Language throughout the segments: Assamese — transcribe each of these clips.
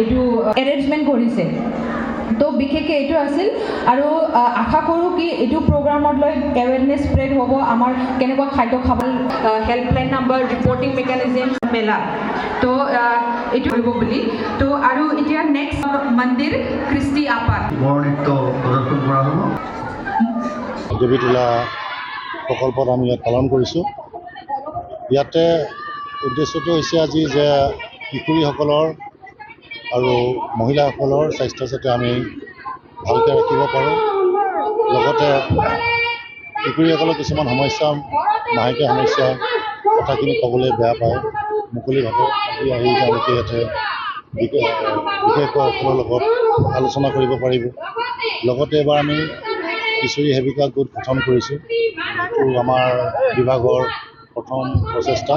এইটো এৰেঞ্জমেণ্ট কৰিছে তো বিশেষকৈ এইটো আছিল আৰু আশা কৰোঁ কি এইটো প্ৰগ্ৰামত লৈ এৱেৰনেছ স্প্ৰেড হ'ব আমাৰ কেনেকুৱা খাদ্য খাব হেল্পলাইন নাম্বাৰ ৰিপৰ্টিং মেকানিজম মেলা তো এইটো কৰিব বুলি তো আৰু এতিয়া নেক্সট মন্দিৰ কৃষ্টি আপাৰ নৃত্য প্ৰদৰ্শন কৰা হ'ব দেৱী তোলা প্ৰকল্পত আমি ইয়াত পালন কৰিছোঁ ইয়াতে উদ্দেশ্যটো হৈছে আজি যে কিশোৰীসকলৰ আৰু মহিলাসকলৰ স্বাস্থ্য যাতে আমি ভালকৈ ৰাখিব পাৰোঁ লগতে কিশোৰীসকলৰ কিছুমান সমস্যা মাহেকীয়া সমস্যা কথাখিনি ক'বলৈ বেয়া পায় মুকলিভাৱে আজি আহি তেওঁলোকে ইয়াতে বিশেষজ্ঞসকলৰ লগত আলোচনা কৰিব পাৰিব লগতে এবাৰ আমি কিশোৰী সেৱিকা গোট গঠন কৰিছোঁ এইটো আমাৰ বিভাগৰ প্ৰথম প্ৰচেষ্টা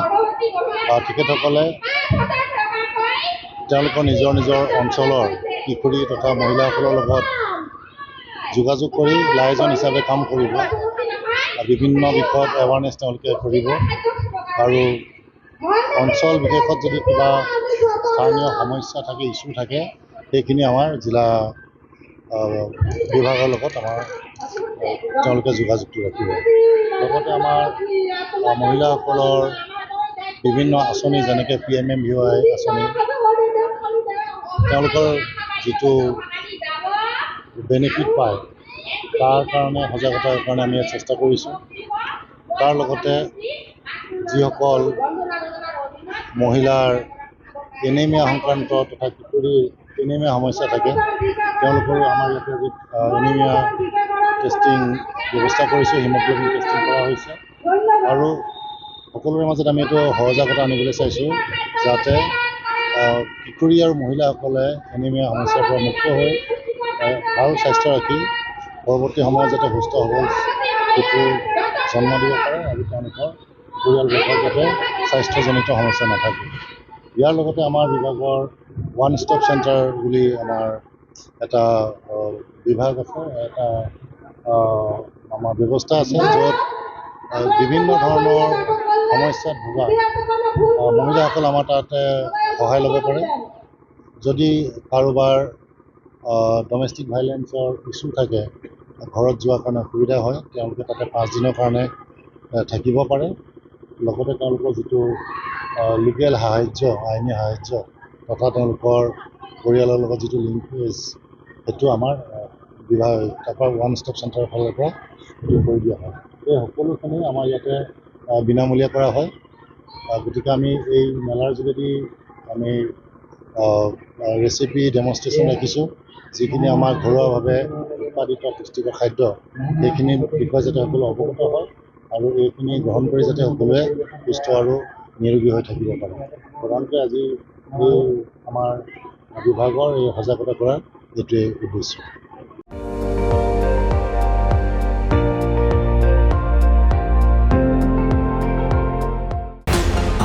তেখেতসকলে তেওঁলোকৰ নিজৰ অঞ্চলৰ কিশোৰী তথা মহিলাসকলৰ লগত যোগাযোগ কৰি লাইজন হিচাপে কাম কৰিব বিভিন্ন বিষয়ত এৱাৰনেছ তেওঁলোকে কৰিব আৰু অঞ্চল বিশেষত যদি কিবা স্থানীয় সমস্যা থাকে ইছ্যু থাকে সেইখিনি আমাৰ জিলা বিভাগৰ লগত আমাৰ তেওঁলোকে যোগাযোগটো ৰাখিব লগতে আমাৰ মহিলাসকলৰ বিভিন্ন আঁচনি যেনেকৈ PMMVY আঁচনি তেওঁলোকৰ যিটো বেনিফিট পায় তাৰ কাৰণে সজাগতাৰ কাৰণে আমি চেষ্টা কৰিছোঁ তাৰ লগতে যিসকল মহিলাৰ এনিমিয়া সংক্ৰান্ত তথা কিশোৰীৰ এনিমিয়া সমস্যা থাকে তেওঁলোকৰো আমাৰ ইয়াতে এনিমিয়া টেষ্টিং ব্যৱস্থা কৰিছোঁ হিমগ্ল'বিন টেষ্টিং কৰা হৈছে আৰু সকলোৰে মাজত আমি এইটো সজাগতা আনিবলৈ চাইছোঁ যাতে কিশোৰী আৰু মহিলাসকলে এনিমিয়া সমস্যাৰ পৰা মুক্ত হৈ ভাল স্বাস্থ্য ৰাখি পৰৱৰ্তী সময়ত যাতে সুস্থ সবল শিশু জন্ম দিব পাৰে আৰু তেওঁলোকৰ পৰিয়ালবৰ্গৰ যাতে স্বাস্থ্যজনিত সমস্যা নাথাকে ইয়াৰ লগতে আমাৰ বিভাগৰ ওৱান ষ্টপ চেণ্টাৰ বুলি আমাৰ এটা বিভাগ আছে এটা আমাৰ ব্যৱস্থা আছে য'ত বিভিন্ন ধৰণৰ সমস্যাত ভোগা মহিলাসকল আমাৰ তাতে সহায় ল'ব পাৰে যদি কাৰোবাৰ ডমেষ্টিক ভাইলেঞ্চৰ ইছ্যু থাকে ঘৰত যোৱাৰ কাৰণে অসুবিধা হয় তেওঁলোকে তাতে 5 দিনৰ কাৰণে থাকিব পাৰে লগতে তেওঁলোকৰ যিটো লিগেল সাহাৰ্য আইনী সাহাৰ্য তথা তেওঁলোকৰ পৰিয়ালৰ লগত যিটো লিংকেজ সেইটো আমাৰ বিভাগ তাৰপৰা ওৱান ষ্টপ চেণ্টাৰৰ ফালৰ পৰা সেইটো কৰি দিয়া হয় এই সকলোখিনি আমাৰ ইয়াতে বিনামূলীয়া কৰা হয় গতিকে আমি এই মেলাৰ যোগেদি আমি ৰেচিপি ডেমনষ্ট্ৰেশ্যন ৰাখিছোঁ যিখিনি আমাৰ ঘৰুৱাভাৱে উৎপাদিত পুষ্টিকৰ খাদ্য সেইখিনিৰ বিষয়ে যাতে সকলো অৱগত হয় আৰু এইখিনি গ্ৰহণ কৰি যাতে সকলোৱে সুস্থ আৰু নিৰোগী হৈ থাকিব পাৰে প্ৰধানকৈ আজি এই আমাৰ বিভাগৰ এই সজাগতা কৰাৰ এইটোৱেই উদ্দেশ্য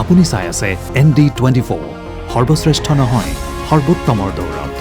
আপুনি চাই আছে ND24 সৰ্বশ্ৰেষ্ঠ নহয় সৰ্বোত্তমৰ দৌৰত